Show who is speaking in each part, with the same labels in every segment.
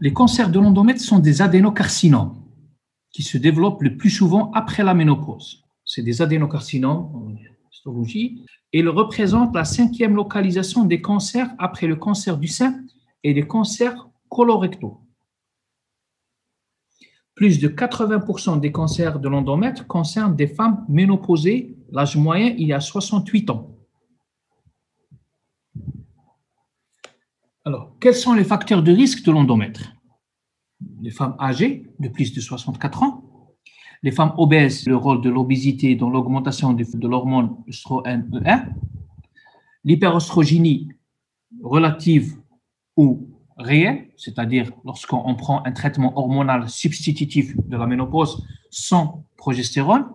Speaker 1: Les cancers de l'endomètre sont des adénocarcinomes qui se développent le plus souvent après la ménopause. C'est des adénocarcinomes en histologie et ils représentent la 5e localisation des cancers après le cancer du sein et les cancers colorectaux. Plus de 80% des cancers de l'endomètre concernent des femmes ménopausées. L'âge moyen, il est à 68 ans. Alors, quels sont les facteurs de risque de l'endomètre? Les femmes âgées de plus de 64 ans, les femmes obèses, le rôle de l'obésité dans l'augmentation de l'hormone œstrogène E1, l'hyperostrogénie relative ou réelle, c'est-à-dire lorsqu'on prend un traitement hormonal substitutif de la ménopause sans progestérone,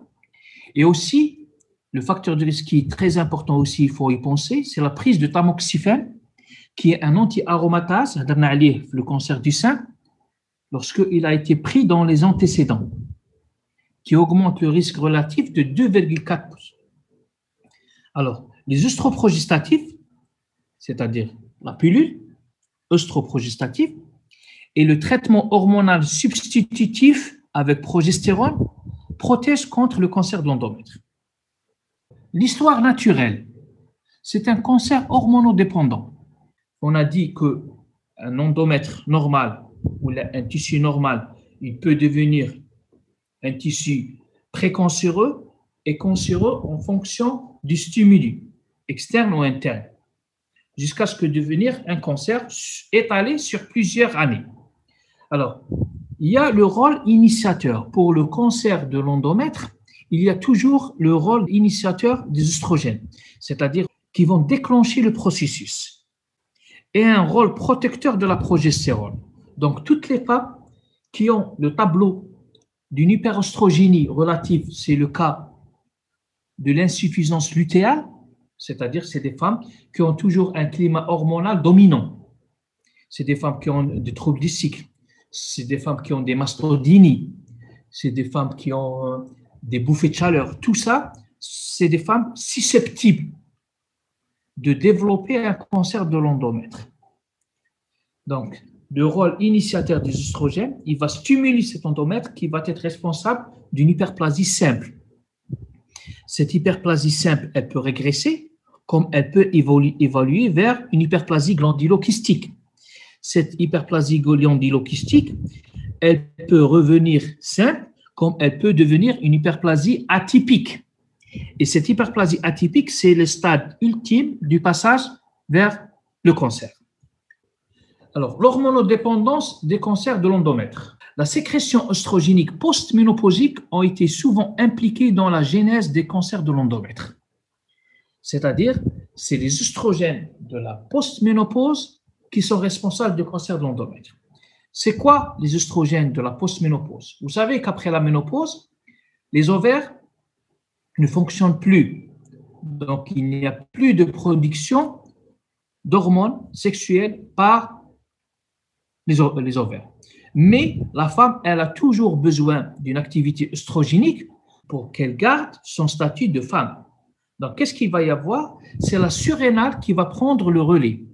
Speaker 1: et aussi le facteur de risque qui est très important aussi, il faut y penser, c'est la prise de tamoxifène, qui est un anti-aromatase, le cancer du sein, lorsqu'il a été pris dans les antécédents, qui augmente le risque relatif de 2,4%. Alors, les œstroprogestatifs, c'est-à-dire la pilule œstroprogestative, et le traitement hormonal substitutif avec progestérone protègent contre le cancer de l'endomètre. L'histoire naturelle, c'est un cancer hormonodépendant. On a dit qu'un endomètre normal ou un tissu normal, il peut devenir un tissu précancéreux et cancéreux en fonction du stimuli, externe ou interne, jusqu'à ce que devenir un cancer étalé sur plusieurs années. Alors, il y a le rôle initiateur. Pour le cancer de l'endomètre, il y a toujours le rôle initiateur des œstrogènes, c'est-à-dire qui vont déclencher le processus, et un rôle protecteur de la progestérone. Donc, toutes les femmes qui ont le tableau d'une hyperostrogénie relative, c'est le cas de l'insuffisance lutéale, c'est-à-dire c'est des femmes qui ont toujours un climat hormonal dominant. C'est des femmes qui ont des troubles du cycle, c'est des femmes qui ont des mastodinies, c'est des femmes qui ont des bouffées de chaleur. Tout ça, c'est des femmes susceptibles de développer un cancer de l'endomètre. Donc, le rôle initiateur des œstrogènes, il va stimuler cet endomètre qui va être responsable d'une hyperplasie simple. Cette hyperplasie simple, elle peut régresser, comme elle peut évoluer vers une hyperplasie glandulokystique. Cette hyperplasie glandulokystique, elle peut revenir simple, comme elle peut devenir une hyperplasie atypique. Et cette hyperplasie atypique, c'est le stade ultime du passage vers le cancer. Alors, l'hormonodépendance des cancers de l'endomètre. La sécrétion œstrogénique post-ménopausique ont été souvent impliquées dans la genèse des cancers de l'endomètre. C'est-à-dire, c'est les œstrogènes de la post-ménopause qui sont responsables du cancer de l'endomètre. C'est quoi les œstrogènes de la post-ménopause? Vous savez qu'après la ménopause, les ovaires ne fonctionnent plus. Donc, il n'y a plus de production d'hormones sexuelles par les ovaires. Mais la femme, elle a toujours besoin d'une activité œstrogénique pour qu'elle garde son statut de femme. Donc, qu'est-ce qu'il va y avoir? C'est la surrénale qui va prendre le relais,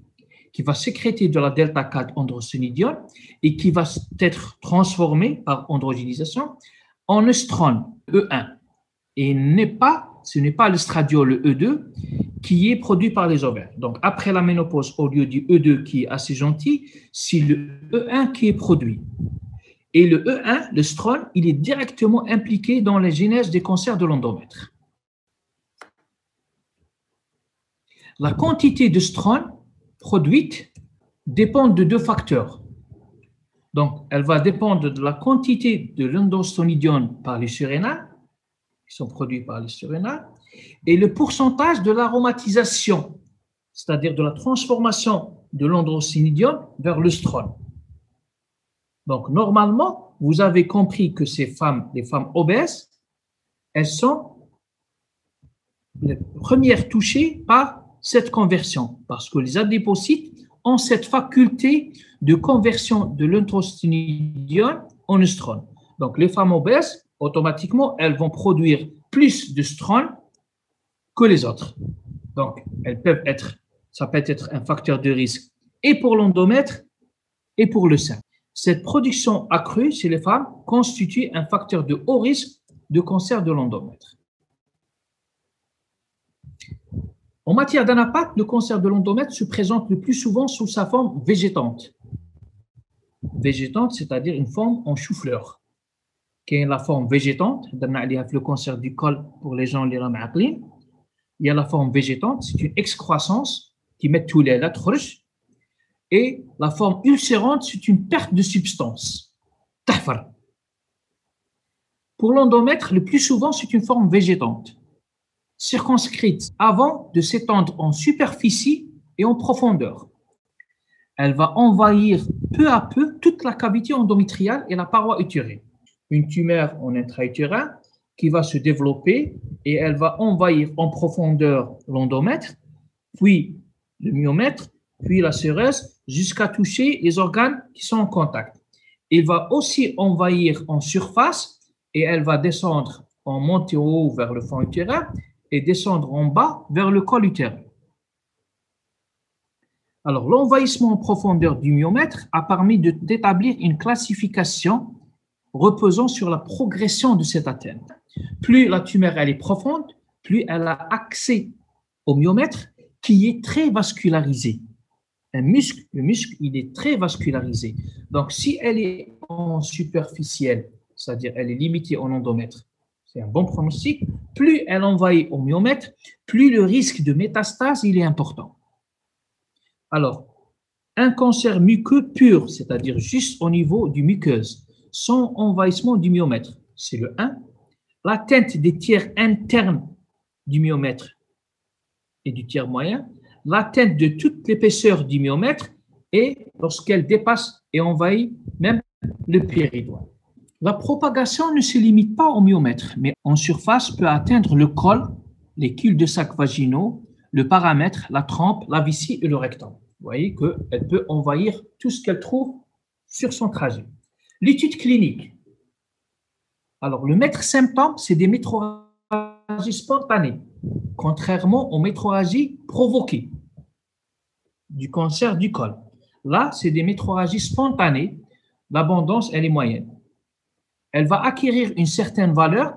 Speaker 1: qui va sécréter de la delta-4 androsénidione et qui va être transformée par androgénisation en œstrone E1. Et ce n'est pas l'estradiol E2 qui est produit par les ovaires. Donc, après la ménopause, au lieu du E2 qui est assez gentil, c'est le E1 qui est produit. Et le E1, l'œstrone, il est directement impliqué dans la genèse des cancers de l'endomètre. La quantité d'œstrone produite dépend de deux facteurs. Donc, elle va dépendre de la quantité de l'androsénidione par les surrénales, qui sont produits par les surrénales, et le pourcentage de l'aromatisation, c'est-à-dire de la transformation de l'androsénidione vers l'œstrone. Donc, normalement, vous avez compris que ces femmes, les femmes obèses, elles sont les premières touchées par cette conversion, parce que les adépocytes ont cette faculté de conversion de l'androsénidione en œstrone. Donc, les femmes obèses, automatiquement, elles vont produire plus d'œstrone que les autres. Donc, ça peut être un facteur de risque et pour l'endomètre et pour le sein. Cette production accrue chez les femmes constitue un facteur de haut risque de cancer de l'endomètre. En matière d'impact, le cancer de l'endomètre se présente le plus souvent sous sa forme végétante. Végétante, c'est-à-dire une forme en chou-fleur. Qui est la forme végétante, le cancer du col pour les gens les ramaqlin. Il y a la forme végétante, c'est une excroissance qui met tous les lettres. Et la forme ulcérante, c'est une perte de substance. Tahfar. Pour l'endomètre, le plus souvent, c'est une forme végétante, circonscrite avant de s'étendre en superficie et en profondeur. Elle va envahir peu à peu toute la cavité endométriale et la paroi utérine. Une tumeur en intra-utérin qui va se développer et elle va envahir en profondeur l'endomètre, puis le myomètre, puis la séreuse, jusqu'à toucher les organes qui sont en contact. Il va aussi envahir en surface et elle va descendre en montée haut vers le fond utérin et descendre en bas vers le col utérin. Alors, l'envahissement en profondeur du myomètre a permis d'établir une classification reposant sur la progression de cette atteinte. Plus la tumeur elle est profonde, plus elle a accès au myomètre qui est très vascularisé. Le muscle, il est très vascularisé. Donc, si elle est en superficielle, c'est-à-dire elle est limitée en endomètre, c'est un bon pronostic. Plus elle envahit au myomètre, plus le risque de métastase il est important. Alors, un cancer muqueux pur, c'est-à-dire juste au niveau du muqueuse, sans envahissement du myomètre, c'est le 1. L'atteinte des tiers internes du myomètre et du tiers moyen, l'atteinte de toute l'épaisseur du myomètre et lorsqu'elle dépasse et envahit même le péridoine. La propagation ne se limite pas au myomètre, mais en surface peut atteindre le col, les cul-de-sac vaginaux, le paramètre, la trempe, la vessie et le rectum. Vous voyez qu'elle peut envahir tout ce qu'elle trouve sur son trajet. L'étude clinique. Alors, le maître symptôme, c'est des métrorragies spontanées, contrairement aux métrorragies provoquées du cancer du col. Là, c'est des métrorragies spontanées. L'abondance, elle est moyenne. Elle va acquérir une certaine valeur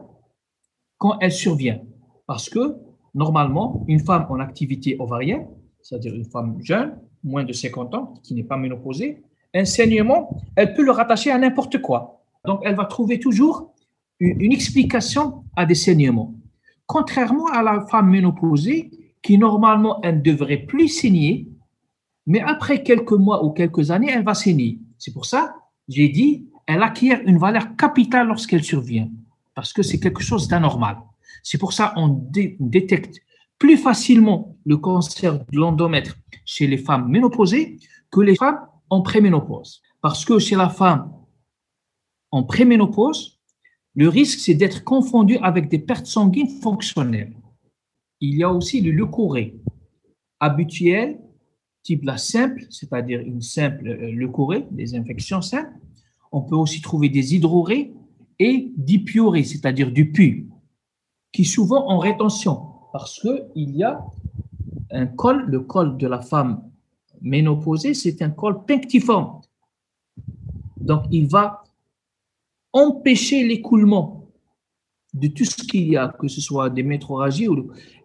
Speaker 1: quand elle survient. Parce que, normalement, une femme en activité ovarienne, c'est-à-dire une femme jeune, moins de 50 ans, qui n'est pas ménopausée, un saignement, elle peut le rattacher à n'importe quoi. Donc, elle va trouver toujours une explication à des saignements. Contrairement à la femme ménopausée, qui normalement, elle ne devrait plus saigner, mais après quelques mois ou quelques années, elle va saigner. C'est pour ça, j'ai dit, elle acquiert une valeur capitale lorsqu'elle survient, parce que c'est quelque chose d'anormal. C'est pour ça qu'on détecte plus facilement le cancer de l'endomètre chez les femmes ménopausées que les femmes en préménopause. Parce que chez la femme en préménopause, le risque, c'est d'être confondu avec des pertes sanguines fonctionnelles. Il y a aussi le leucorrhée habituel, type la simple, c'est-à-dire une simple leucorrhée, des infections simples. On peut aussi trouver des hydrorrhées et dipiorrhées, c'est-à-dire du pus, qui souvent en rétention, parce qu'il y a un col, le col de la femme ménopausée, c'est un col punctiforme. Donc, il va empêcher l'écoulement de tout ce qu'il y a, que ce soit des métrorragies,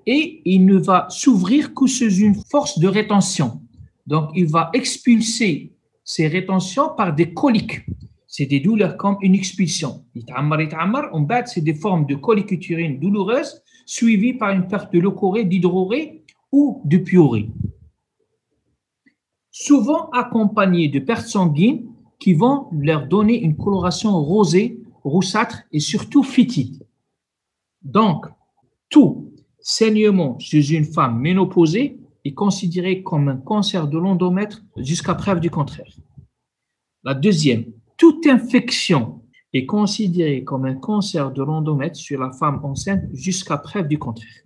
Speaker 1: et il ne va s'ouvrir que sous une force de rétention. Donc, il va expulser ces rétentions par des coliques. C'est des douleurs comme une expulsion. En bas, c'est des formes de coliques utérines douloureuses suivies par une perte de leucorrhée, d'hydrorrhée ou de piorrhée. Souvent accompagnées de pertes sanguines qui vont leur donner une coloration rosée, roussâtre et surtout fétide. Donc, tout saignement chez une femme ménopausée est considéré comme un cancer de l'endomètre jusqu'à preuve du contraire. La deuxième, toute infection est considérée comme un cancer de l'endomètre sur la femme enceinte jusqu'à preuve du contraire.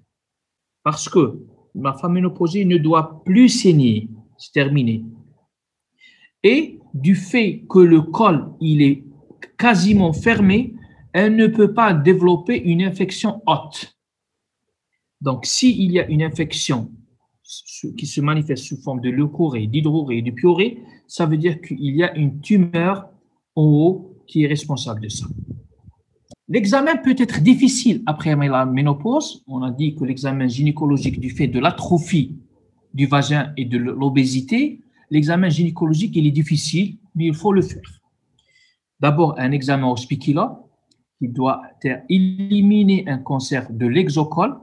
Speaker 1: Parce que la femme ménopausée ne doit plus saigner, c'est terminé. Et du fait que le col il est quasiment fermé, elle ne peut pas développer une infection haute. Donc, s'il y a une infection qui se manifeste sous forme de leucorrhée, d'hydrorrhée, de piorrhée, ça veut dire qu'il y a une tumeur en haut qui est responsable de ça. L'examen peut être difficile après la ménopause. On a dit que l'examen gynécologique, du fait de l'atrophie du vagin et de l'obésité, l'examen gynécologique, il est difficile, mais il faut le faire. D'abord, un examen au spiculum qui doit éliminer un cancer de l'exocole.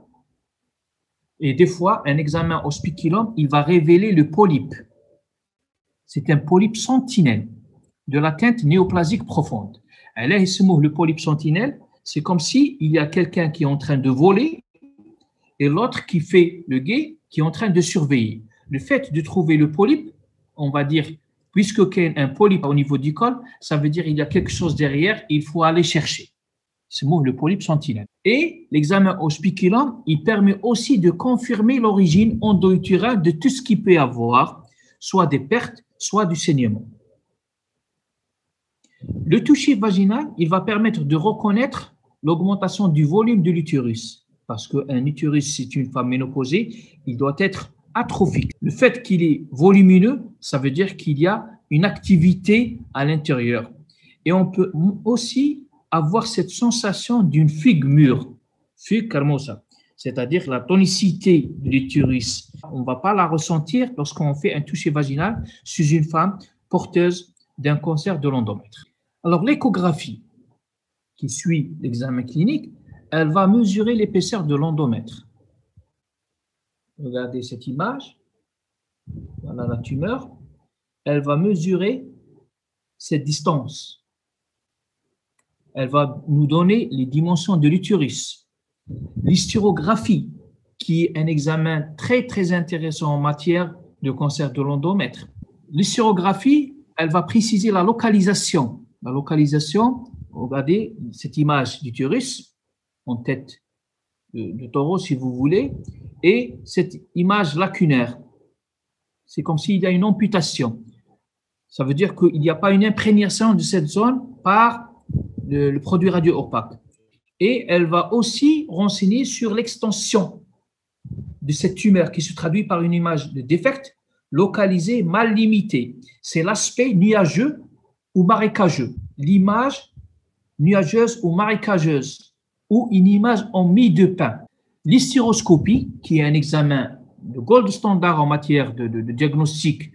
Speaker 1: Et des fois, un examen au spiculum, il va révéler le polype. C'est un polype sentinelle de l'atteinte néoplasique profonde. Le polype sentinelle, c'est comme s'il y a quelqu'un qui est en train de voler et l'autre qui fait le guet, qui est en train de surveiller. Le fait de trouver le polype, on va dire, puisque qu'il y a un polype au niveau du col, ça veut dire qu'il y a quelque chose derrière, il faut aller chercher. C'est le polype sentinelle. Et l'examen au spiculum, il permet aussi de confirmer l'origine endo-utérine de tout ce qu'il peut y avoir, soit des pertes, soit du saignement. Le toucher vaginal, il va permettre de reconnaître l'augmentation du volume de l'utérus, parce qu'un utérus, c'est une femme ménopausée, il doit être atrophique. Le fait qu'il est volumineux, ça veut dire qu'il y a une activité à l'intérieur. Et on peut aussi avoir cette sensation d'une figue mûre, figue carmosa, c'est-à-dire la tonicité de l'utérus. On ne va pas la ressentir lorsqu'on fait un toucher vaginal sur une femme porteuse d'un cancer de l'endomètre. Alors, l'échographie qui suit l'examen clinique, elle va mesurer l'épaisseur de l'endomètre. Regardez cette image. Voilà la tumeur. Elle va mesurer cette distance. Elle va nous donner les dimensions de l'utérus. L'hysterographie, qui est un examen très, très intéressant en matière de cancer de l'endomètre. L'hysterographie, elle va préciser la localisation. La localisation, regardez cette image d'utérus en tête de taureau, si vous voulez, et cette image lacunaire. C'est comme s'il y a une amputation. Ça veut dire qu'il n'y a pas une imprégnation de cette zone par le produit radio-opaque. Et elle va aussi renseigner sur l'extension de cette tumeur qui se traduit par une image de défect localisée mal limitée. C'est l'aspect nuageux ou marécageux, l'image nuageuse ou marécageuse, ou une image en mie de pain. L'hystéroscopie, qui est un examen de gold standard en matière de diagnostic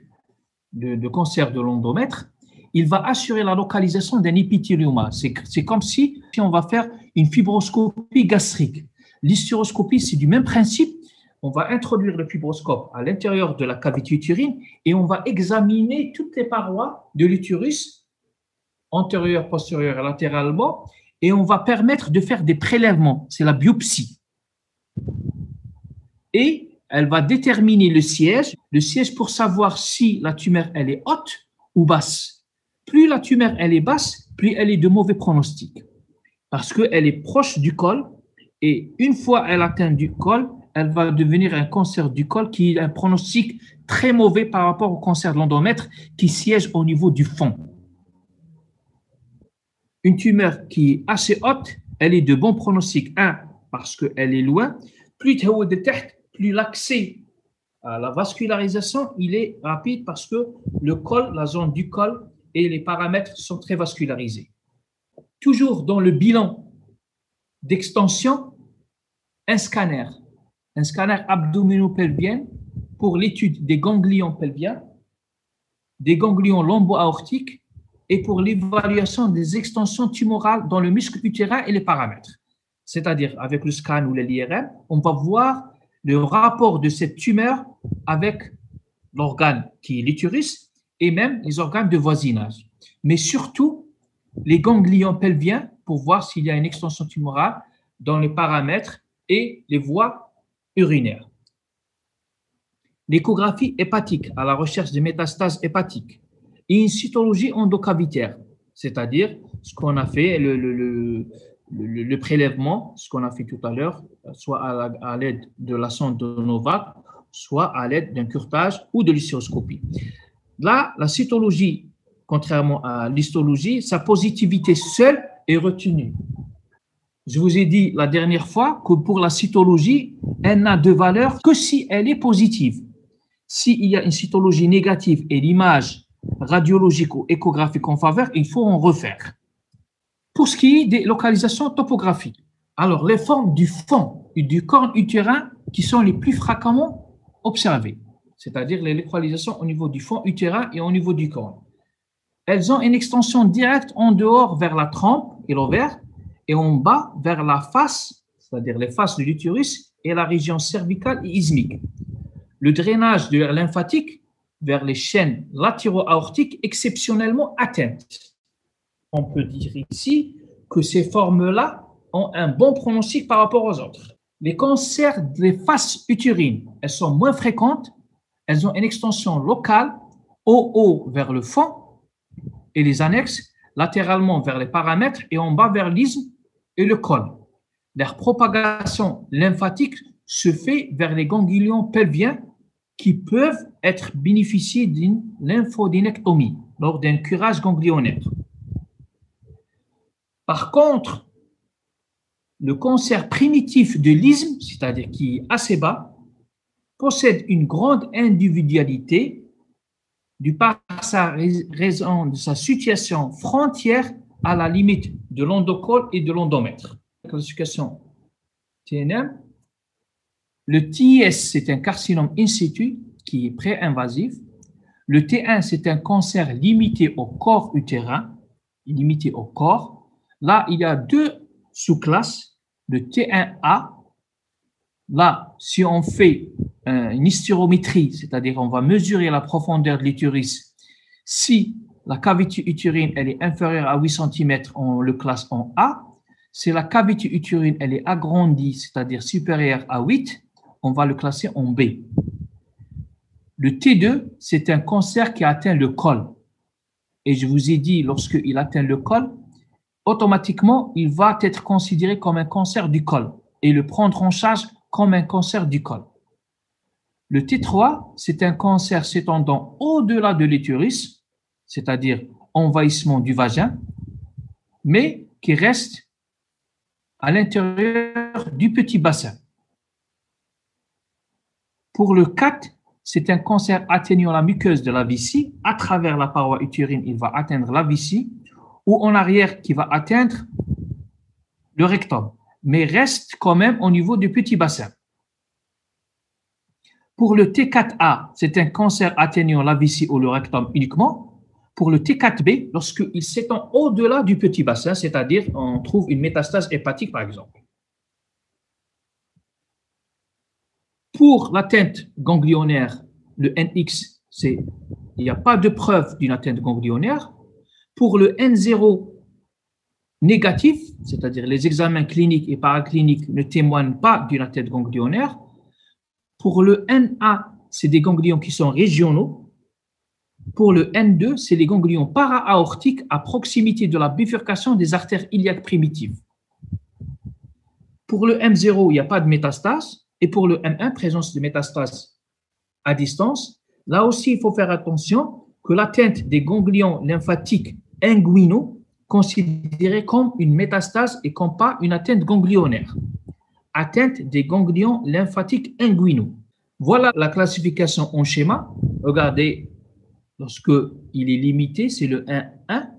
Speaker 1: de cancer de l'endomètre, il va assurer la localisation d'un épithélioma. C'est comme si on va faire une fibroscopie gastrique. L'hystéroscopie, c'est du même principe. On va introduire le fibroscope à l'intérieur de la cavité utérine et on va examiner toutes les parois de l'utérus, antérieure, postérieure et latéralement, et on va permettre de faire des prélèvements. C'est la biopsie. Et elle va déterminer le siège pour savoir si la tumeur, elle est haute ou basse. Plus la tumeur, elle est basse, plus elle est de mauvais pronostic. Parce qu'elle est proche du col, et une fois elle atteint du col, elle va devenir un cancer du col qui est un pronostic très mauvais par rapport au cancer de l'endomètre qui siège au niveau du fond. Une tumeur qui est assez haute, elle est de bon pronostic. Un, parce qu'elle est loin. Plus l'accès à la vascularisation, il est rapide parce que le col, la zone du col et les paramètres sont très vascularisés. Toujours dans le bilan d'extension, un scanner abdominopelvien pour l'étude des ganglions pelviens, des ganglions lombo-aortiques et pour l'évaluation des extensions tumorales dans le muscle utérin et les paramètres. C'est-à-dire, avec le scan ou l'IRM, on va voir le rapport de cette tumeur avec l'organe qui est l'utérus et même les organes de voisinage. Mais surtout, les ganglions pelviens pour voir s'il y a une extension tumorale dans les paramètres et les voies urinaires. L'échographie hépatique à la recherche des métastases hépatiques et une cytologie endocavitaire, c'est-à-dire ce qu'on a fait, le prélèvement, ce qu'on a fait tout à l'heure, soit à l'aide de la sonde de Novak, soit à l'aide d'un curetage ou de l'hystéroscopie. Là, la cytologie, contrairement à l'histologie, sa positivité seule est retenue. Je vous ai dit la dernière fois que pour la cytologie, elle n'a de valeur que si elle est positive. S'il y a une cytologie négative et l'image radiologiques ou échographiques en faveur, il faut en refaire. Pour ce qui est des localisations topographiques, alors les formes du fond et du corps utérin qui sont les plus fréquemment observées, c'est-à-dire les localisations au niveau du fond utérin et au niveau du corps. Elles ont une extension directe en dehors vers la trompe et l'ovaire et en bas vers la face, c'est-à-dire les faces de l'utérus et la région cervicale et ismique. Le drainage de l'air lymphatique vers les chaînes latéro-aortiques exceptionnellement atteintes. On peut dire ici que ces formes-là ont un bon pronostic par rapport aux autres. Les cancers des faces utérines, elles sont moins fréquentes, elles ont une extension locale au haut vers le fond et les annexes, latéralement vers les paramètres et en bas vers l'isthme et le col. Leur propagation lymphatique se fait vers les ganglions pelviens qui peuvent être bénéficiés d'une lymphodynectomie lors d'un curage ganglionnaire. Par contre, le cancer primitif de l'isthme, c'est-à-dire qui est assez bas, possède une grande individualité du par sa raison de sa situation frontière à la limite de l'endocole et de l'endomètre. Classification TNM. Le TIS, c'est un carcinome in situ qui est pré-invasif. Le T1, c'est un cancer limité au corps utérin, limité au corps. Là, il y a deux sous-classes, le T1A. Là, si on fait une hystérométrie, c'est-à-dire on va mesurer la profondeur de l'utérus, si la cavité utérine elle est inférieure à 8 cm, on le classe en A. Si la cavité utérine elle est agrandie, c'est-à-dire supérieure à 8, on va le classer en B. Le T2, c'est un cancer qui atteint le col. Et je vous ai dit, lorsqu'il atteint le col, automatiquement, il va être considéré comme un cancer du col et le prendre en charge comme un cancer du col. Le T3, c'est un cancer s'étendant au-delà de l'utérus, c'est-à-dire envahissement du vagin, mais qui reste à l'intérieur du petit bassin. Pour le 4, c'est un cancer atteignant la muqueuse de la vessie. À travers la paroi utérine, il va atteindre la vessie, ou en arrière, qui va atteindre le rectum, mais reste quand même au niveau du petit bassin. Pour le T4A, c'est un cancer atteignant la vessie ou le rectum uniquement. Pour le T4B, lorsqu'il s'étend au-delà du petit bassin, c'est-à-dire on trouve une métastase hépatique, par exemple. Pour l'atteinte ganglionnaire, le NX, il n'y a pas de preuve d'une atteinte ganglionnaire. Pour le N0 négatif, c'est-à-dire les examens cliniques et paracliniques ne témoignent pas d'une atteinte ganglionnaire. Pour le NA, c'est des ganglions qui sont régionaux. Pour le N2, c'est les ganglions para-aortiques à proximité de la bifurcation des artères iliaques primitives. Pour le M0, il n'y a pas de métastase. Et pour le M1, présence de métastase à distance. Là aussi, il faut faire attention que l'atteinte des ganglions lymphatiques inguinaux considérée comme une métastase et comme pas une atteinte ganglionnaire. Atteinte des ganglions lymphatiques inguinaux. Voilà la classification en schéma. Regardez, lorsque il est limité, c'est le 1-1.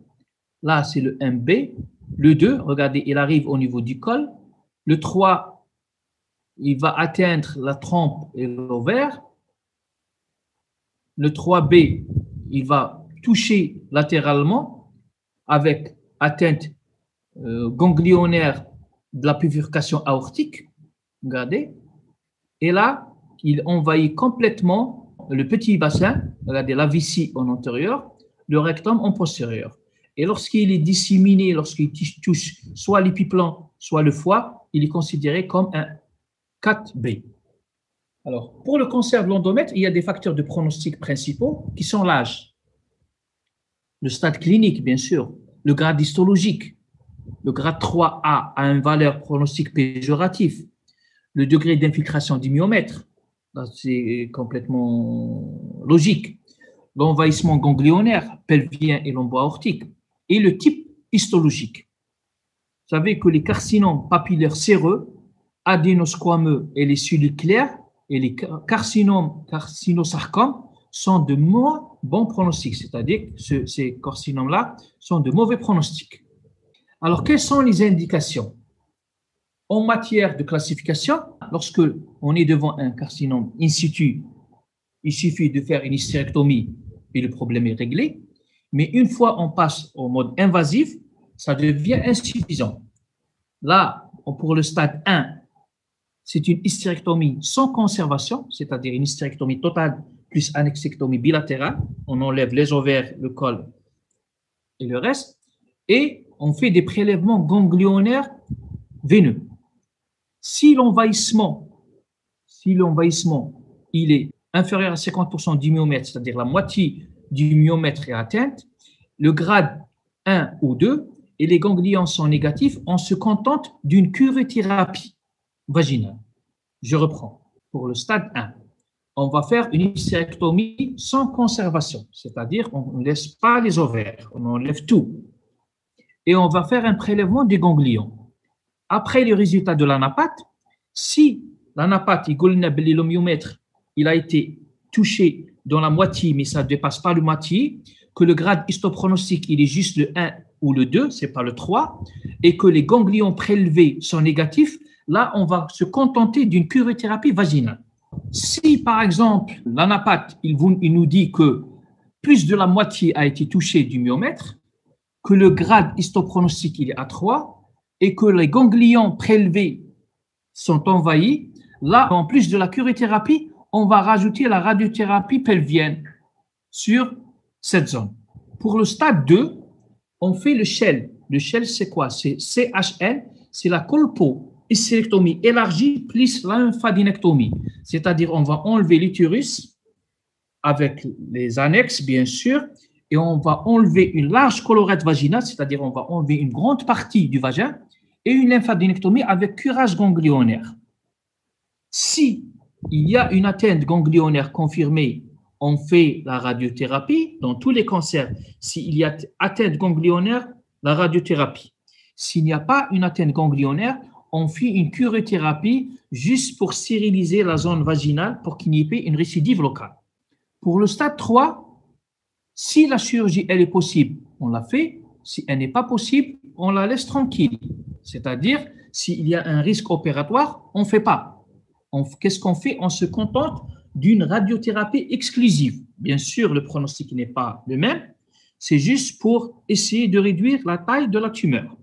Speaker 1: Là, c'est le 1B. Le 2, regardez, il arrive au niveau du col. Le 3, il va atteindre la trompe et l'ovaire. Le 3B, il va toucher latéralement avec atteinte ganglionnaire de la bifurcation aortique. Regardez. Et là, il envahit complètement le petit bassin. Regardez, la vessie en antérieur, le rectum en postérieur. Et lorsqu'il est disséminé, lorsqu'il touche soit l'épiplan, soit le foie, il est considéré comme un 4B. Alors, pour le cancer de l'endomètre, il y a des facteurs de pronostic principaux qui sont l'âge, le stade clinique, bien sûr, le grade histologique. Le grade 3A a une valeur pronostic péjoratif. Le degré d'infiltration du myomètre, c'est complètement logique. L'envahissement ganglionnaire, pelvien et lombo-aortique. Et le type histologique. Vous savez que les carcinomes papillaires séreux, adénosquameux et les cellules claires et les carcinosarcomes sont de moins bons pronostics, c'est-à-dire que ces carcinomes-là sont de mauvais pronostics. Alors, quelles sont les indications? En matière de classification, lorsque on est devant un carcinome in situ, il suffit de faire une hystérectomie et le problème est réglé. Mais une fois on passe au mode invasif, ça devient insuffisant. Là, pour le stade 1, c'est une hystérectomie sans conservation, c'est-à-dire une hystérectomie totale plus annexectomie bilatérale. On enlève les ovaires, le col et le reste. Et on fait des prélèvements ganglionnaires veineux. Si l'envahissement il est inférieur à 50% du myomètre, c'est-à-dire la moitié du myomètre est atteinte, le grade 1 ou 2 et les ganglions sont négatifs, on se contente d'une curothérapie vaginale. Je reprends. Pour le stade 1, on va faire une hystérectomie sans conservation, c'est-à-dire on ne laisse pas les ovaires, on enlève tout. Et on va faire un prélèvement des ganglions. Après le résultat de l'anapathe, si l'anapathe, le myomètre, il a été touché dans la moitié, mais ça ne dépasse pas le moitié, que le grade histopronostique, il est juste le 1 ou le 2, ce n'est pas le 3, et que les ganglions prélevés sont négatifs, là, on va se contenter d'une curothérapie vaginale. Si, par exemple, l'anapathe, il nous dit que plus de la moitié a été touché du myomètre, que le grade histopronostique, il est à 3, et que les ganglions prélevés sont envahis, là, en plus de la curothérapie, on va rajouter la radiothérapie pelvienne sur cette zone. Pour le stade 2, on fait le Shell. Le Shell, c'est quoi? C'est CHL, c'est la colpo-hystérectomie élargie plus lymphadénectomie. C'est-à-dire, on va enlever l'utérus avec les annexes, bien sûr, et on va enlever une large colorette vaginale, c'est-à-dire on va enlever une grande partie du vagin, et une lymphadénectomie avec curage ganglionnaire. Si il y a une atteinte ganglionnaire confirmée, on fait la radiothérapie dans tous les cancers. S'il y a atteinte ganglionnaire, la radiothérapie. S'il n'y a pas une atteinte ganglionnaire, on fait une curothérapie juste pour stériliser la zone vaginale pour qu'il n'y ait pas une récidive locale. Pour le stade 3, si la chirurgie elle est possible, on la fait. Si elle n'est pas possible, on la laisse tranquille. C'est-à-dire, s'il y a un risque opératoire, on ne fait pas. Qu'est-ce qu'on fait? On se contente d'une radiothérapie exclusive. Bien sûr, le pronostic n'est pas le même. C'est juste pour essayer de réduire la taille de la tumeur.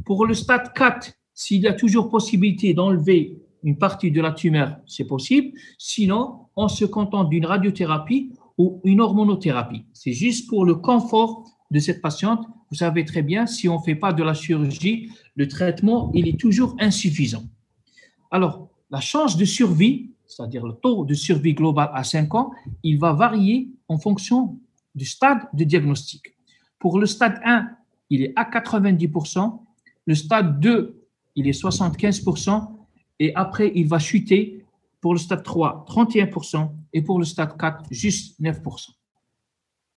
Speaker 1: Pour le stade 4, s'il y a toujours possibilité d'enlever une partie de la tumeur, c'est possible. Sinon, on se contente d'une radiothérapie ou une hormonothérapie. C'est juste pour le confort de cette patiente. Vous savez très bien, si on ne fait pas de la chirurgie, le traitement, il est toujours insuffisant. Alors, la chance de survie, c'est-à-dire le taux de survie global à 5 ans, il va varier en fonction du stade de diagnostic. Pour le stade 1, il est à 90%, le stade 2, il est 75%, et après, il va chuter pour le stade 3, 31%, et pour le stade 4, juste 9%.